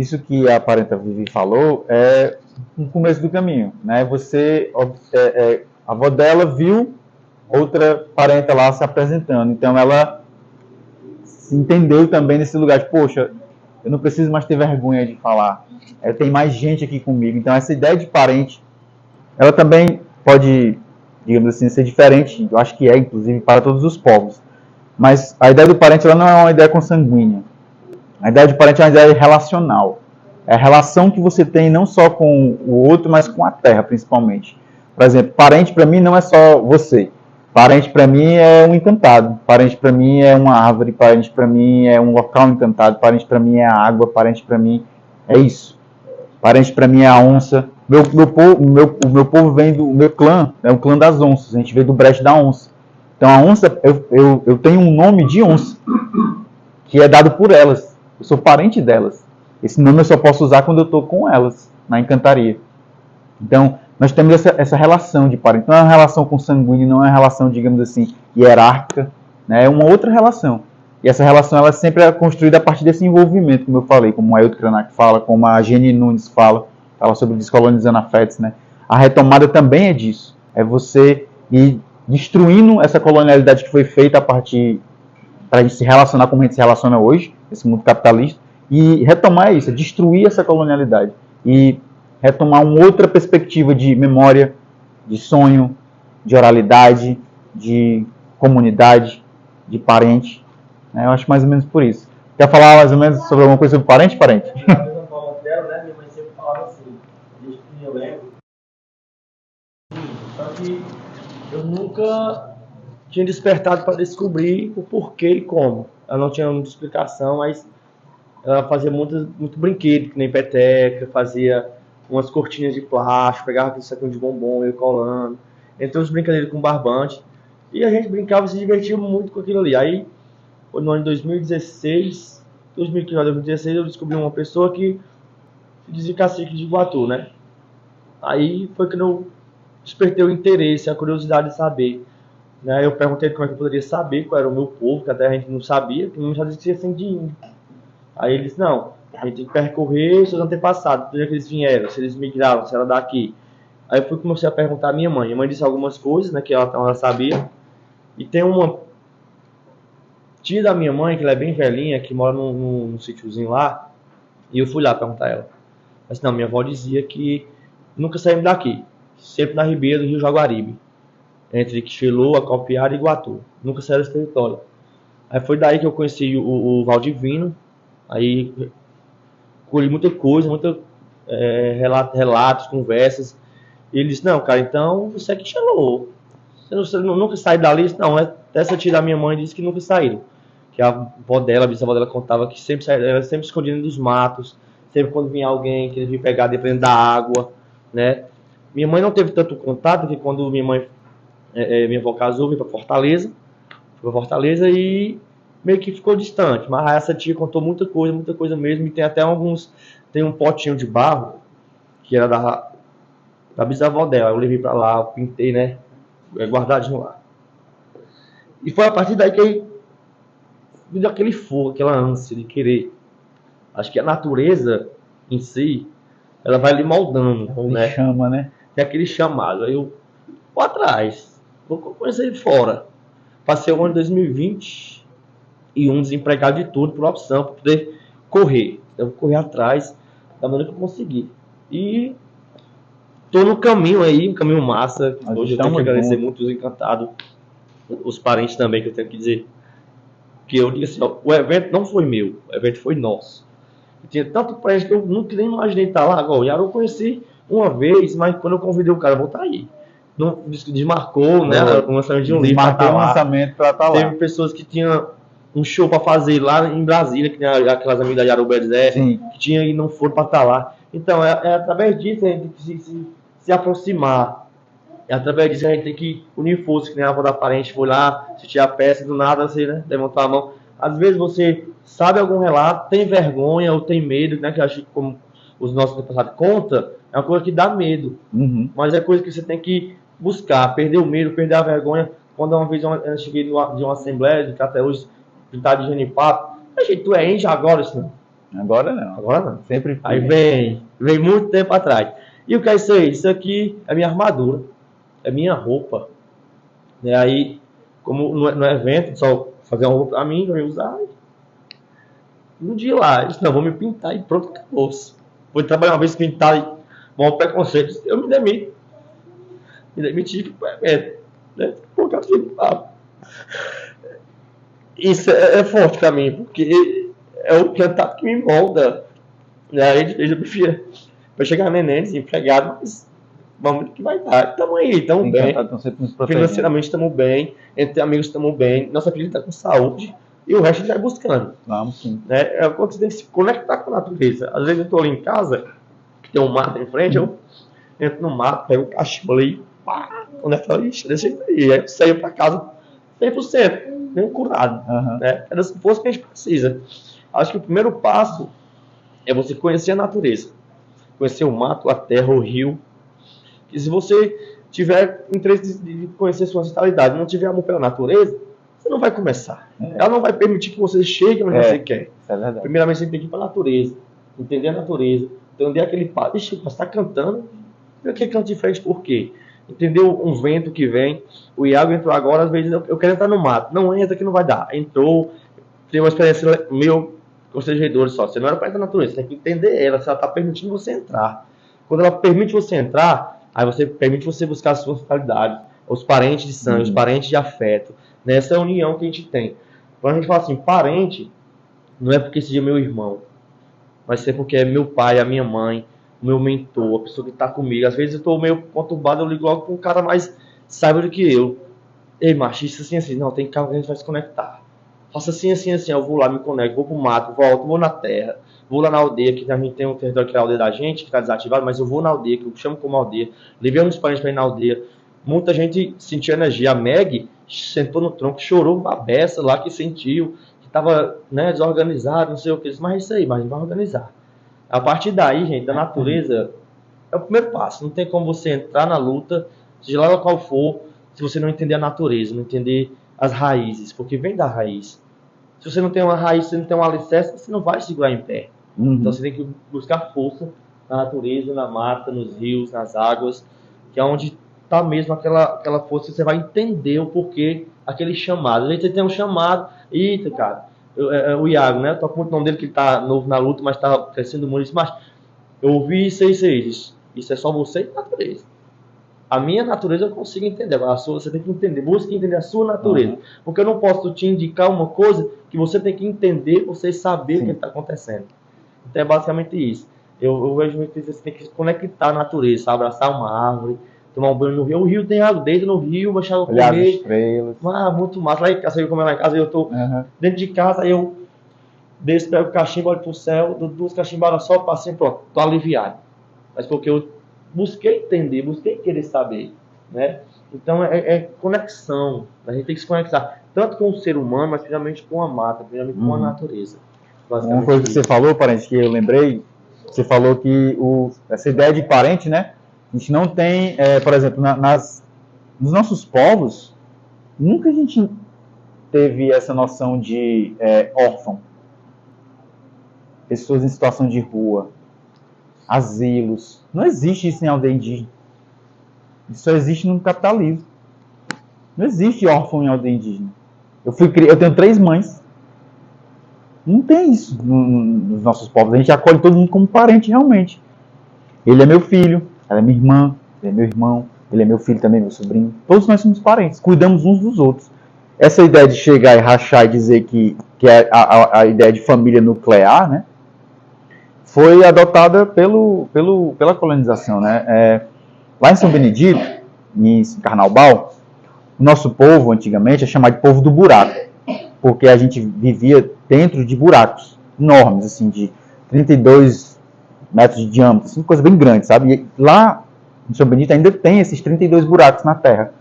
isso que a parenta Vivi falou é no começo do caminho, né? A avó dela viu outra parenta lá se apresentando, então ela se entendeu também nesse lugar de, poxa, eu não preciso mais ter vergonha de falar, tem mais gente aqui comigo. Então essa ideia de parente, ela também pode, digamos assim, ser diferente, eu acho que é, inclusive, para todos os povos. Mas a ideia do parente, ela não é uma ideia consanguínea. A ideia de parente é uma ideia relacional. É a relação que você tem não só com o outro, mas com a terra, principalmente. Por exemplo, parente para mim não é só você. Parente para mim é um encantado. Parente para mim é uma árvore. Parente para mim é um local encantado. Parente para mim é a água. Parente para mim é isso. Parente para mim é a onça. O meu povo vem do meu clã, é o clã das onças. A gente veio do breche da onça. Então a onça, eu tenho um nome de onça, que é dado por elas. Eu sou parente delas. Esse nome eu só posso usar quando eu estou com elas, na encantaria. Então, nós temos essa relação de parente. Não é uma relação consanguínea, não é uma relação, digamos assim, hierárquica. Né? É uma outra relação. E essa relação ela sempre é construída a partir desse envolvimento, como eu falei, como a Ailton Krenak fala, como a Jenny Nunes fala sobre descolonizando afetos. Né? A retomada também é disso. É você ir destruindo essa colonialidade que foi feita a partir para a gente se relacionar como a gente se relaciona hoje, esse mundo capitalista, e retomar isso, destruir essa colonialidade e retomar uma outra perspectiva de memória, de sonho, de oralidade, de comunidade, de parente. Eu acho mais ou menos por isso. Quer falar mais ou menos sobre alguma coisa sobre parente, parente? Da mesma forma dela, né? Minha mãe sempre falava assim, desde que eu lembro. Só que eu nunca tinha despertado para descobrir o porquê e como. Ela não tinha muita explicação, mas ela fazia muito brinquedo, que nem peteca, fazia umas cortinhas de plástico, pegava aquele saquinho de bombom e colando, entre os brincadeiros com barbante. E a gente brincava e se divertia muito com aquilo ali. Aí, no ano de 2016, 2016, eu descobri uma pessoa que se dizia cacique de Iguatu, né? Aí foi que eu despertei o interesse, a curiosidade de saber. Né? Eu perguntei como é que eu poderia saber qual era o meu povo, que até a gente não sabia, que não sabia que ia ser de índio. Aí ele disse, não, a gente tem que percorrer seus antepassados, onde é que eles vieram, se eles migraram, se era daqui. Aí eu comecei a perguntar à minha mãe. Minha mãe disse algumas coisas, né, que ela sabia. E tem uma tia da minha mãe, que ela é bem velhinha, que mora num sítiozinho lá, e eu fui lá perguntar a ela. Mas não, minha avó dizia que nunca saímos daqui, sempre na ribeira do Rio Jaguaribe, entre Quixelô, Acopiara e Iguatu. Nunca saíram desse território. Aí foi daí que eu conheci o Valdivino, aí colhi muita coisa, relatos, conversas. E ele disse, não, cara, então você é Quixelô. Você nunca saiu dali? Não, essa tia da minha mãe disse que nunca saíram. Que a avó dela, a bisavó dela contava que sempre saíram, ela sempre escondida dos matos, sempre quando vinha alguém que ele vinha pegar dependendo da água, né? Minha mãe não teve tanto contato, que quando minha avó casou, veio para Fortaleza e meio que ficou distante. Mas essa tia contou muita coisa mesmo, e tem até tem um potinho de barro, que era da bisavó dela, eu levei para lá, eu pintei, né? Guardadinho lá. E foi a partir daí que me deu aquele fogo, aquela ânsia de querer. Acho que a natureza em si, ela vai lhe moldando, né? Chama, né? Tem aquele chamado. Aí eu vou atrás, vou conhecer ele fora. Passei o ano de 2020 e desempregado de tudo por opção, para poder correr. Eu vou correr atrás da maneira que eu conseguir. E tô no caminho aí, um caminho massa. Hoje eu tenho que agradecer muito os encantados, os parentes também, que eu tenho que dizer. Que eu digo assim, ó, o evento não foi meu, o evento foi nosso. Eu tinha tanto parente que eu nunca nem imaginei estar lá. Agora, o Yara eu conheci uma vez, mas quando eu convidei o cara, eu vou estar aí. Não, desmarcou, né? O lançamento de um livro. Marcou o lançamento para estar lá. Teve pessoas que tinham um show para fazer lá em Brasília, que tem aquelas amigas da Yara Bezé, que tinham e não foram para estar lá. Então, é através disso a gente tem que se aproximar. É através disso a gente tem que unir forças, que nem a avó da parente foi lá, assistir a peça, do nada você, né, levantar a mão. Às vezes você sabe algum relato, tem vergonha ou tem medo, né, que eu acho que como os nossos antepassados contam, é uma coisa que dá medo. Mas é coisa que você tem que buscar, perder o medo, perder a vergonha. Quando uma vez eu cheguei de uma assembleia de Crateús, pintado de genipapo, gente, tu é índio agora, senhor? Agora não. Agora não. Sempre fui. Aí vem muito tempo atrás. E o que é isso aí? Isso aqui é minha armadura, é minha roupa. E aí, como no evento, só fazer uma roupa pra mim, pra eu usar. Um dia lá, eu disse, não, vou me pintar e pronto, acabou. Vou trabalhar uma vez pintado e bom preconceito. Eu me demito. Me demiti pro evento. Né? Por causa de isso é forte pra mim, porque é o cantado que me molda. Né? Ele prefiro vai chegar neném desempregado, mas vamos ver o que vai dar. Estamos aí, estamos bem. Financeiramente estamos bem, entre amigos estamos bem, nossa filha está com saúde e o resto a gente vai buscando. Vamos sim. Né? Quando você tem que se conectar com a natureza. Às vezes eu estou ali em casa, que tem um mato em frente, eu entro no mato, pego o cachimbo ali, pá, quando eu falo, ixi, desse jeito aí. Aí eu saio para casa 100%, nem curado. Né? É dessa força que a gente precisa. Acho que o primeiro passo é você conhecer a natureza. Conhecer o mato, a terra, o rio. E se você tiver interesse de conhecer sua ancestralidade, não tiver amor pela natureza, você não vai começar. Ela não vai permitir que você chegue onde você quer. É verdade. Primeiramente, você tem que ir para a natureza. Entender a natureza. Entender aquele passo. Ixi, você está cantando. E aquele canto diferente por quê? Entendeu um vento que vem. O Iago entrou agora, às vezes eu quero entrar no mato. Não entra que não vai dar. Entrou. Tem uma experiência meu constrangedor só. Você não era para entrar na natureza. Você tem que entender ela. Se ela está permitindo você entrar. Quando ela permite você entrar, aí você permite você buscar a sua ancestralidade, os parentes de sangue, os parentes de afeto. Nessa união que a gente tem. Quando a gente fala assim, parente, não é porque seja meu irmão, mas é porque é meu pai, a minha mãe, o meu mentor, a pessoa que está comigo. Às vezes eu estou meio conturbado, eu ligo logo com um cara mais sábio do que eu. Ei, macho, isso assim, assim. Não, tem calma que a gente vai se conectar. Faça assim, assim, assim. Eu vou lá, me conecto, vou pro mato, volto, vou na terra. Vou lá na aldeia, que a gente tem um território que é a aldeia da gente, que está desativado, mas eu vou na aldeia, que eu chamo como aldeia. Levei uns parentes para ir na aldeia. Muita gente sentiu energia. A Meg sentou no tronco, chorou uma beça lá que sentiu, que estava, né, desorganizado, não sei o que. Mas é isso aí, mas a gente vai organizar. A partir daí, gente, da natureza é o primeiro passo. Não tem como você entrar na luta, seja lá qual for, se você não entender a natureza, não entender as raízes, porque vem da raiz. Se você não tem uma raiz, se você não tem um alicerce, você não vai segurar em pé. Então você tem que buscar força na natureza, na mata, nos rios, nas águas, que é onde está mesmo aquela força que você vai entender o porquê, aquele chamado. Às vezes você tem um chamado, eita, cara, o Iago, né? Eu toco muito o nome dele, que ele está novo na luta, mas está crescendo muito. Mas eu ouvi isso é só você e a natureza. A minha natureza eu consigo entender, a sua você tem que entender, busque entender a sua natureza. Porque eu não posso te indicar uma coisa que você tem que entender, você saber o que está acontecendo. Então é basicamente isso. Eu vejo que você tem que se conectar à natureza, abraçar uma árvore, tomar um banho no rio. O rio tem água, desde no rio, baixar o comer. Olhar as estrelas. Muito massa. Lá em casa, eu comer lá em casa, eu estou dentro de casa, aí eu desço, pego o cachimbo, olho pro céu, dou duas cachimbadas só, passei, pronto, estou aliviado. Mas porque eu busquei entender, busquei querer saber, né? Então é conexão. A gente tem que se conectar tanto com o ser humano, mas principalmente com a mata, principalmente com a natureza. Uma coisa que você falou, parente, que eu lembrei, você falou que essa ideia de parente, né? A gente não tem, por exemplo, nos nossos povos, nunca a gente teve essa noção de órfão. Pessoas em situação de rua, asilos. Não existe isso em aldeia indígena. Isso só existe no capitalismo. Não existe órfão em aldeia indígena. Eu tenho 3 mães. Não tem isso nos nossos povos. A gente acolhe todo mundo como parente, realmente. Ele é meu filho, ela é minha irmã, ele é meu irmão, ele é meu filho também, meu sobrinho. Todos nós somos parentes, cuidamos uns dos outros. Essa ideia de chegar e rachar e dizer que é a ideia de família nuclear, né, foi adotada pela colonização. Né? Lá em São Benedito, em Carnaubal, o nosso povo, antigamente, é chamado de povo do buraco. Porque a gente vivia dentro de buracos enormes, assim, de 32 metros de diâmetro, assim, coisa bem grande, sabe? E lá em São Benito ainda tem esses 32 buracos na terra.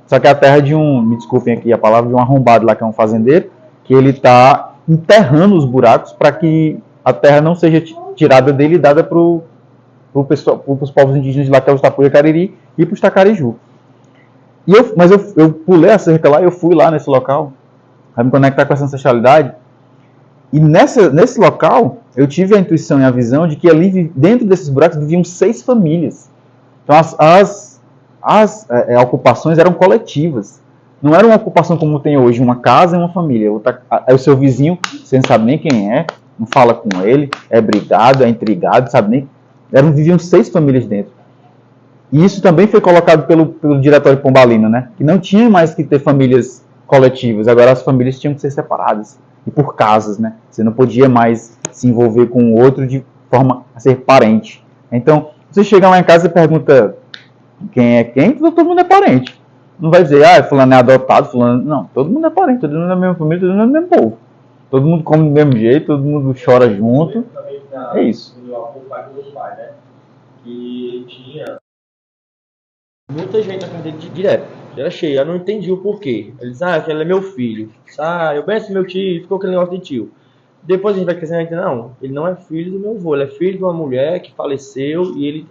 Só que é a terra de me desculpem aqui a palavra, de um arrombado lá, que é um fazendeiro, que ele está enterrando os buracos para que a terra não seja tirada dele e dada para os povos indígenas de lá, que é os Tapuia Cariri, e para os Tacariju. Mas eu pulei a cerca lá, eu fui lá nesse local, para me conectar com essa ancestralidade. E nesse local, eu tive a intuição e a visão de que ali, dentro desses buracos, viviam 6 famílias. Então, as ocupações eram coletivas. Não era uma ocupação como tem hoje, uma casa e uma família. É o seu vizinho, você não sabe nem quem é, não fala com ele, é brigado, é intrigado, sabe nem... Viviam 6 famílias dentro. E isso também foi colocado pelo Diretório Pombalino, né? Que não tinha mais que ter famílias coletivas, agora as famílias tinham que ser separadas. E por casas, né? Você não podia mais se envolver com o outro de forma a ser parente. Então, você chega lá em casa e pergunta quem é quem, todo mundo é parente. Não vai dizer, fulano é adotado, fulano... Não, todo mundo é parente, todo mundo é da mesma família, todo mundo é do mesmo povo. Todo mundo come do mesmo jeito, todo mundo chora junto. É isso. O pai do meu pai, né? Que tinha muita gente na casa dele direto. Era cheio, eu não entendi o porquê. Ele disse, aquele é meu filho. Eu penso meu tio, ficou aquele negócio de tio. Depois a gente vai crescendo e entende, não, ele não é filho do meu avô, ele é filho de uma mulher que faleceu e ele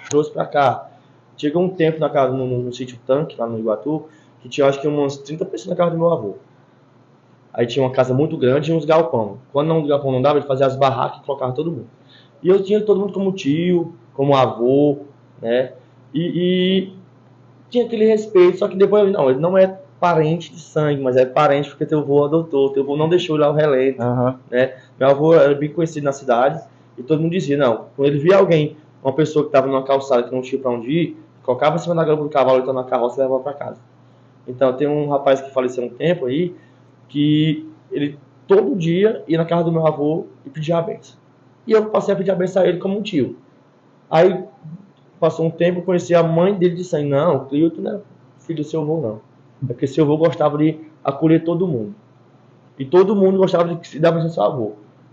trouxe pra cá. Chegou um tempo na casa, no sítio Tanque, lá no Iguatu, que tinha acho que umas 30 pessoas na casa do meu avô. Aí tinha uma casa muito grande e uns galpão. Quando o galpão não dava, ele fazia as barracas e colocava todo mundo. E eu tinha todo mundo como tio, como avô, né? E tinha aquele respeito, só que depois não, ele não é parente de sangue, mas é parente porque teu avô adotou, teu avô não deixou ele lá o relento, né? Meu avô era bem conhecido na cidade e todo mundo dizia, não, quando ele via alguém, uma pessoa que estava numa calçada que não tinha para onde ir, colocava em cima da grama do cavalo, então na carroça e levava para casa. Então tem um rapaz que faleceu um tempo aí, que ele todo dia ia na casa do meu avô e pedia a benção. E eu passei a pedir a benção a ele como um tio. Aí passou um tempo, eu conheci a mãe dele e disse assim, não, Cleuto não é filho do seu avô, não. É porque seu avô gostava de acolher todo mundo. E todo mundo gostava de dar benção ao seu avô.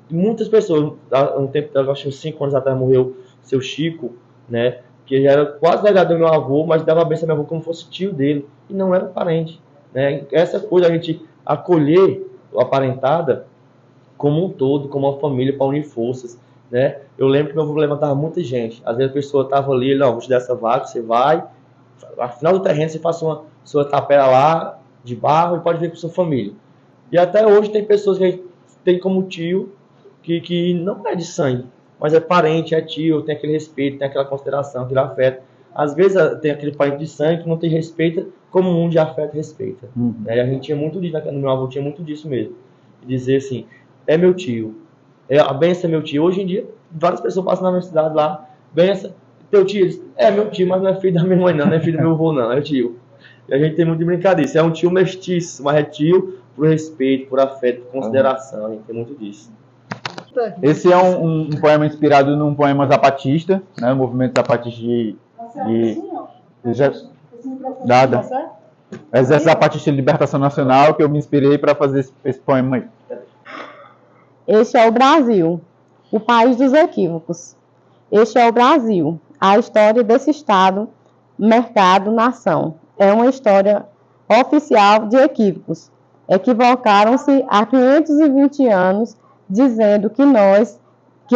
E muitas pessoas, há um tempo, acho que uns 5 anos atrás, morreu seu Chico, né? Que ele era quase legado do meu avô, mas dava a benção ao meu avô como fosse tio dele. E não era parente. Né? Essa coisa, a gente acolher a parentada como um todo, como uma família, para unir forças. Né? Eu lembro que meu avô levantava muita gente. Às vezes a pessoa estava ali, não, vou te dar essa vaga, você vai, ao final do terreno você faz uma sua tapera lá de barro e pode vir com sua família. E até hoje tem pessoas que tem como tio que não é de sangue, mas é parente, é tio, tem aquele respeito, tem aquela consideração, aquele afeto. Às vezes tem aquele parente de sangue que não tem respeito, como um de afeto respeita. E a gente tinha muito disso, no meu avô tinha muito disso mesmo. Dizer assim, é meu tio, a benção é meu tio. Hoje em dia, várias pessoas passam na minha cidade lá, benção, teu tio, eles, é meu tio, mas não é filho da minha mãe não é filho do meu avô não, é tio. E a gente tem muito de brincadeira, isso é um tio mestiço, mas é tio por respeito, por afeto, por consideração, a gente tem muito disso. Esse é um poema inspirado num poema zapatista, né, o movimento zapatista de Exército Zapatista de Libertação Nacional, que eu me inspirei para fazer esse poema aí. Este é o Brasil, o país dos equívocos. Este é o Brasil, a história desse Estado, mercado, nação. É uma história oficial de equívocos. Equivocaram-se há 520 anos, dizendo que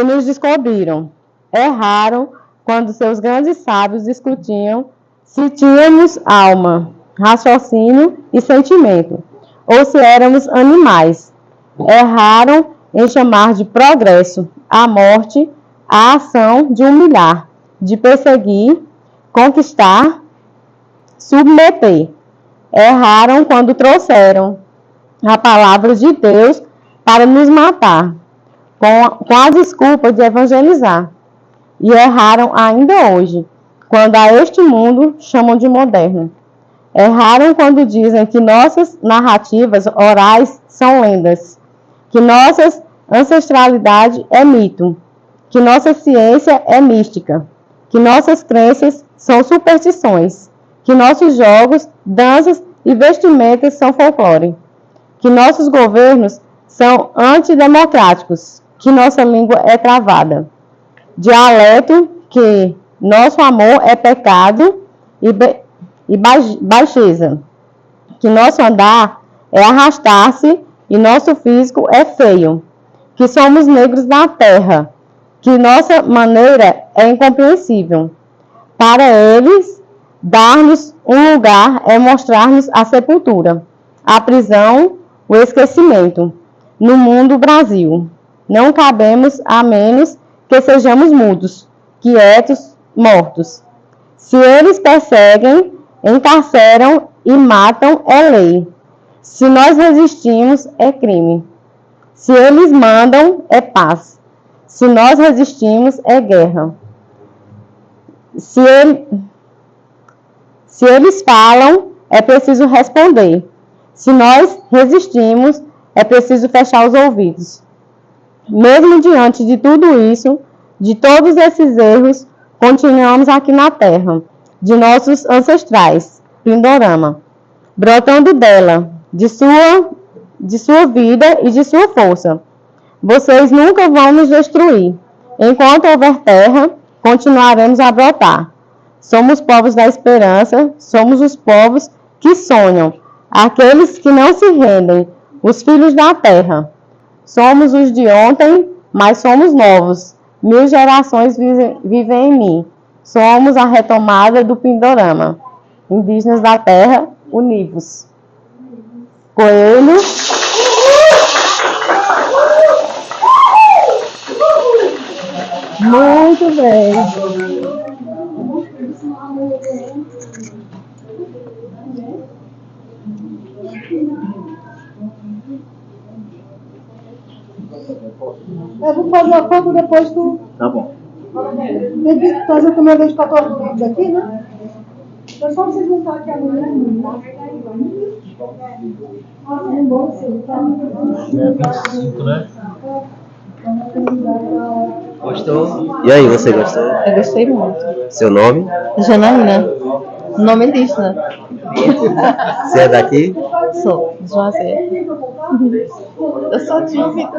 nos descobriram. Erraram quando seus grandes sábios discutiam se tínhamos alma, raciocínio e sentimento, ou se éramos animais. Erraram em chamar de progresso a morte, a ação de humilhar, de perseguir, conquistar, submeter. Erraram quando trouxeram a palavra de Deus para nos matar, com a desculpa de evangelizar. E erraram ainda hoje, quando a este mundo chamam de moderno. Erraram quando dizem que nossas narrativas orais são lendas, que nossa ancestralidade é mito, que nossa ciência é mística, que nossas crenças são superstições, que nossos jogos, danças e vestimentas são folclore, que nossos governos são antidemocráticos, que nossa língua é travada. Dialeto que nosso amor é pecado e baixeza, que nosso andar é arrastar-se e nosso físico é feio, que somos negros na terra, que nossa maneira é incompreensível. Para eles, dar-nos um lugar é mostrar-nos a sepultura, a prisão, o esquecimento. No mundo, Brasil. Não cabemos a menos que sejamos mudos, quietos, mortos. Se eles perseguem, encarceram e matam, é lei. Se nós resistimos, é crime. Se eles mandam, é paz. Se nós resistimos, é guerra. Se eles falam, é preciso responder. Se nós resistimos, é preciso fechar os ouvidos. Mesmo diante de tudo isso, de todos esses erros, continuamos aqui na terra, de nossos ancestrais, Pindorama, brotando dela, de sua vida e de sua força. Vocês nunca vão nos destruir. Enquanto houver terra, continuaremos a brotar. Somos povos da esperança, somos os povos que sonham, aqueles que não se rendem, os filhos da terra. Somos os de ontem, mas somos novos. 1000 gerações vivem em mim. Somos a retomada do Pindorama. Indígenas da terra, univos. Coelho. Muito bem. Eu vou fazer a foto depois tu. Tá bom. Tem que fazer a primeira vez 14 vídeos aqui, né? É só vocês montar aqui a mulher. Um bom sim, tá? 25, né? Gostou? E aí, você gostou? Eu gostei muito. Seu nome? Janaína. Nome indígena. Você é daqui? Sou de Juazeiro. Eu sou de Juazeiro.